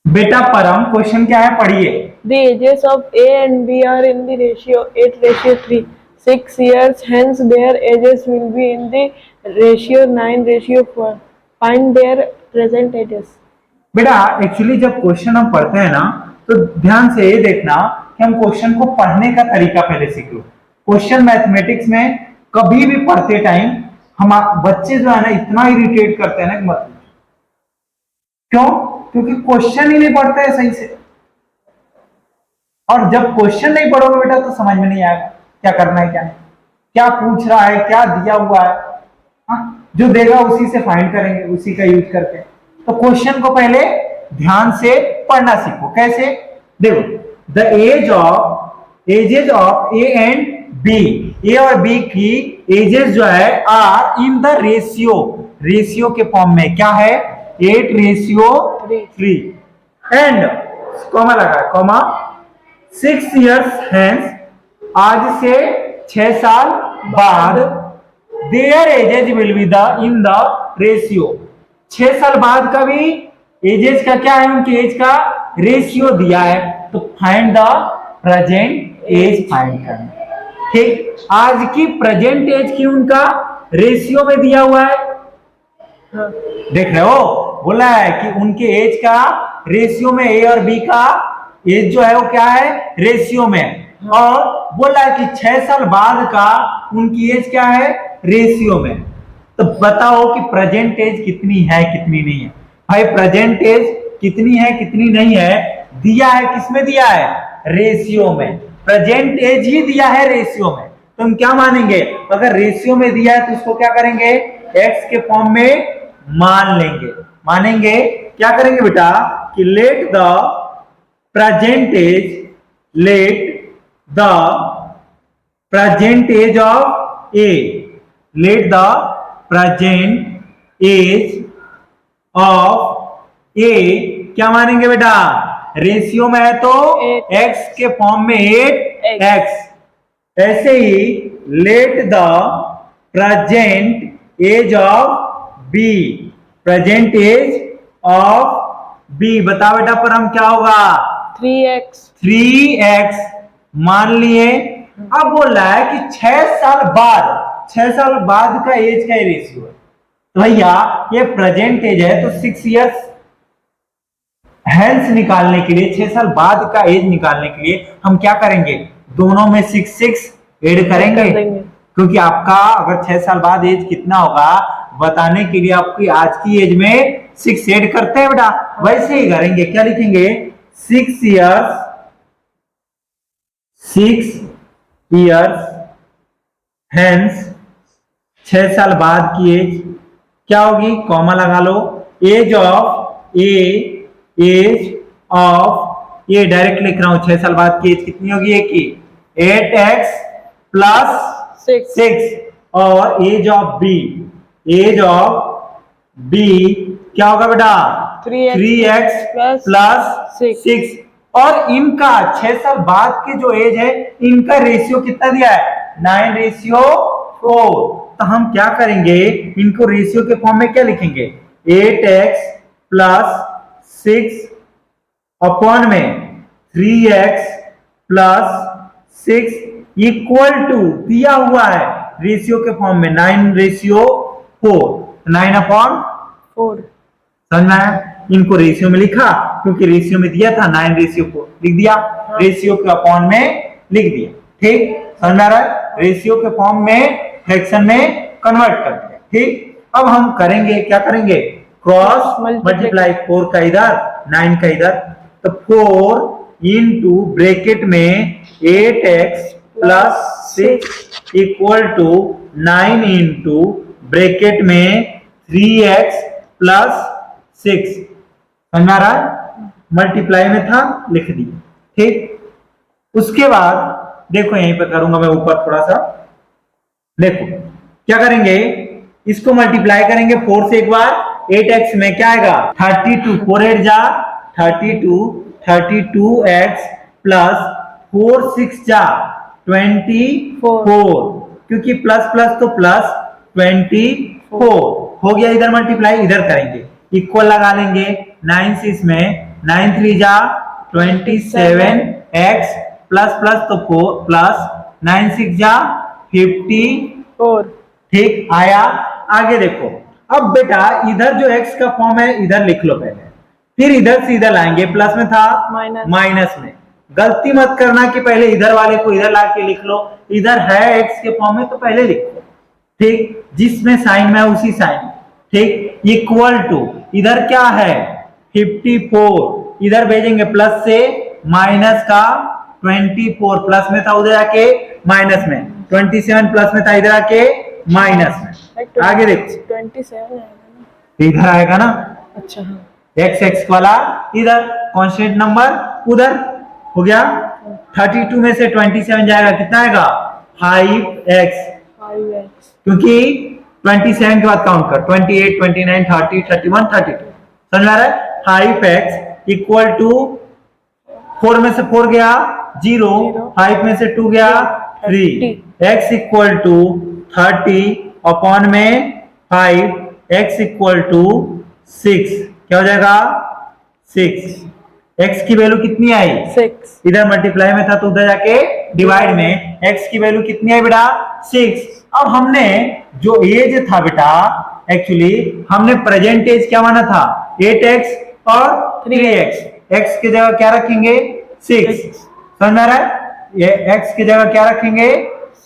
बेटा परम क्वेश्चन क्या है पढ़िए। The ages of A and B are in the ratio 8:3. 6 years hence their ages will be in the ratio 9:4. Find their present ages. बेटा actually जब question हम पढ़ते हैं ना तो ध्यान से ये देखना कि हम क्वेश्चन को पढ़ने का तरीका पहले सीख लो। क्वेश्चन मैथमेटिक्स में कभी भी पढ़ते टाइम हम बच्चे जो है ना इतना इरिटेट करते हैं ना कि मत पूछो। क्यों? क्योंकि क्वेश्चन ही नहीं पढ़ते हैं सही से, और जब क्वेश्चन नहीं पढ़ोगे बेटा तो समझ में नहीं आएगा क्या करना है क्या नहीं, क्या पूछ रहा है, क्या दिया हुआ है। जो देगा उसी से फाइंड करेंगे, उसी का यूज करके। तो क्वेश्चन को पहले ध्यान से पढ़ना सीखो। कैसे? देखो, the ages of A and B, A और बी की एजेस जो है आर इन द रेशियो के फॉर्म में। क्या है? 8:3 एंड कॉमा लगा है, कॉमा 6 years hence, आज से 6 साल बाद, their ages will be in the ratio। 6 साल बाद का भी एजेस का क्या है, उनके एज का रेशियो दिया है, तो find the present age find करना। ठीक, आज की प्रेजेंट एज की उनका रेशियो में दिया हुआ है। देख रहे हो, बोला है कि उनके एज का रेशियो में, ए और बी का एज जो है वो क्या है, रेशियो में। और बोला है कि 6 साल बाद का उनकी एज क्या है, रेशियो में। तो बताओ कि प्रेजेंट एज कितनी है कितनी नहीं है। भाई प्रेजेंट एज कितनी है कितनी नहीं है दिया है, किसमें दिया है, रेशियो में। प्रेजेंट एज ही दिया है रेशियो में, तो हम क्या मानेंगे, अगर रेशियो में दिया है तो उसको क्या करेंगे, एक्स के फॉर्म में मान लेंगे। मानेंगे क्या करेंगे बेटा कि let the present age of A, let the present age of A क्या मानेंगे बेटा, रेशियो में है तो x के फॉर्म में 8x। ऐसे ही let the present age of B, present age of B, बता बेटा पर हम क्या होगा, 3x मान लिए। अब बोल रहा है कि 6 साल बाद का एज का रेशियो है, तो भैया ये प्रेजेंट एज है तो 6 years हेंस निकालने के लिए, 6 साल बाद का एज निकालने के लिए हम क्या करेंगे, दोनों में 6 ऐड करेंगे। क्योंकि आपका अगर 6 साल बाद एज कितना होगा बताने के लिए आपकी आज की एज में 6 ऐड करते हैं बेटा, वैसे ही करेंगे। क्या लिखेंगे, 6 years हेंस, 6 साल बाद की एज क्या होगी, कॉमा लगा लो, एज ऑफ ए डायरेक्ट लिख रहा हूं, 6 साल बाद की एज कितनी होगी, ए की 8x प्लस 6, और एज ऑफ बी क्या होगा बेटा, 3x प्लस 6। और इनका 6 साल बाद के जो एज है इनका रेशियो कितना दिया है, 9:4। तो हम क्या करेंगे, इनको रेशियो के फॉर्म में क्या लिखेंगे, 8x प्लस 6 अपॉन में 3x प्लस 6 इक्वल टू दिया हुआ है रेशियो के फॉर्म में 9:4, 9/4। समझ में आया? इनको रेशियो में लिखा क्योंकि रेशियो में दिया था, 9:4 लिख दिया, रेशियो के अपॉन में लिख दिया। ठीक, समझ में आ रहा है? रेशियो के फॉर्म में फ्रैक्शन में कन्वर्ट कर दिया। ठीक, अब हम करेंगे क्या करेंगे, क्रॉस मल्टीप्लाई, 4 का इधर 9 का इधर, तो 4 इंटू ब्रैकेट में 8x plus 6 equal to 9 into bracket में 3x प्लस 6। समझ में आ रहा है? मल्टीप्लाई में था, लिख दिया। ठीक, उसके बाद देखो यहीं पे करूंगा मैं ऊपर थोड़ा सा, देखो क्या करेंगे, इसको मल्टीप्लाई करेंगे 4 से एक बार, 8x में क्या आएगा 32, 4 8 जा 32, 32x प्लस 4 6 जा 24, क्योंकि प्लस प्लस तो प्लस 24 हो गया। इधर मल्टीप्लाई इधर करेंगे, इक्वल लगा लेंगे, 9 6 में 9 3 जा 27 x प्लस प्लस तो 4 प्लस 9 6 जा 54। 4। ठीक आया। आगे देखो, अब बेटा इधर जो x का फॉर्म है इधर लिख लो पहले, फिर इधर से इधर लाएंगे, प्लस में था माइनस में। गलती मत करना कि पहले इधर वाले को इधर ला के लिख लो, इधर है x के फॉर्म में तो पहले लिखो। ठीक, जिसमें साइन में उसी साइन। ठीक, इक्वल टू इधर क्या है 54, इधर भेजेंगे प्लस से, माइनस का 24 प्लस में था उधर जाके माइनस में, 27 प्लस में था इधर आके माइनस में। आगे देखो 27 इधर आएगा ना, अच्छा हाँ, x वाला इधर, कांस्टेंट नंबर उधर हो गया। 32 में से 27 जाएगा, कितना आएगा 5x, 5x क्योंकि 27 के बाद काउंट कर, 28 29 30 31 32, समझ आ रहा है। 5x इक्वल टू 4 में से 4 गया 0, 5 में से 2 गया 3, x इक्वल टू 30 अपॉन में 5, x इक्वल टू 6, क्या हो जाएगा 6। x की वैल्यू कितनी आई 6, इधर मल्टीप्लाई में था तो उधर जाके डिवाइड में, x की वैल्यू कितनी आई बेटा 6। अब हमने जो एज था बेटा, एक्चुअली हमने प्रेजेंट एज क्या माना था 8x और 3x, x की जगह क्या रखेंगे 6, समझ आ रहा है। ये x की जगह क्या रखेंगे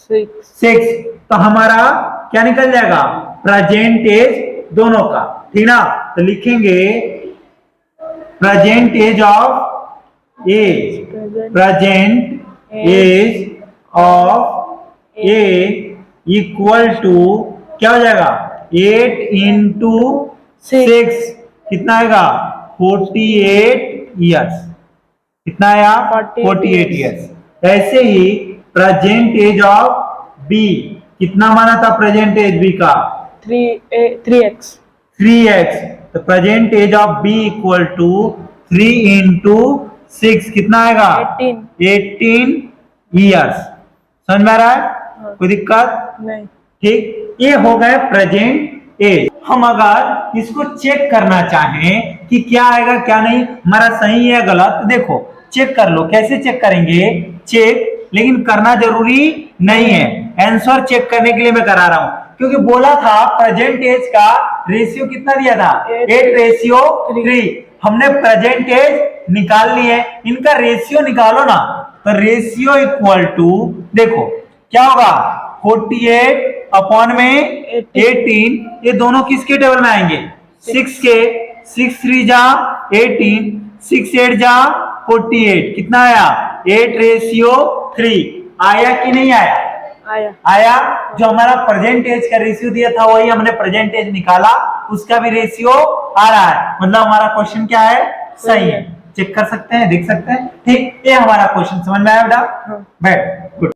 6, तो हमारा क्या निकल जाएगा प्रेजेंट एज दोनों का, ठीक ना। तो लिखेंगे present age of age, present age of A equal to क्या हो जाएगा 8 इंटू 6, कितना आएगा 48 ईयर्स, कितना आया 48 ईयर्स। ऐसे ही प्रेजेंट एज ऑफ बी, कितना माना था प्रेजेंट एज बी का 3x, 3x, तो present age of B equal to 3 into 6, कितना आएगा 18 ईयर्स। समझ में आ रहा है, कोई दिक्कत नहीं। ठीक, ये हो गए प्रेजेंट एज। हम अगर इसको चेक करना चाहें कि क्या आएगा क्या नहीं, हमारा सही है गलत, देखो चेक कर लो। कैसे चेक करेंगे, चेक लेकिन करना जरूरी नहीं है, आंसर चेक करने के लिए मैं करा रहा हूं, क्योंकि बोला था प्रेजेंट एज का रेशियो कितना दिया था 8:3। हमने प्रेजेंट एज निकाल ली है, इनका रेशियो निकालो ना, तो रेशियो इक्वल टू देखो क्या होगा 48 अपॉन में 18, ये दोनों किसके टेबल में आएंगे 6 के, 6 3 जा 18, 6 8 जा 48, कितना आया 8:3। आया कि नहीं आया, आया। जो हमारा प्रेजेंट एज का रेशियो दिया था वही हमने प्रेजेंट एज निकाला, उसका भी रेशियो आ रहा है, मतलब हमारा क्वेश्चन क्या है सही है। चेक कर सकते हैं, देख सकते हैं। ठीक, ये हमारा क्वेश्चन समझ में आया बेटा, बैठ गुड।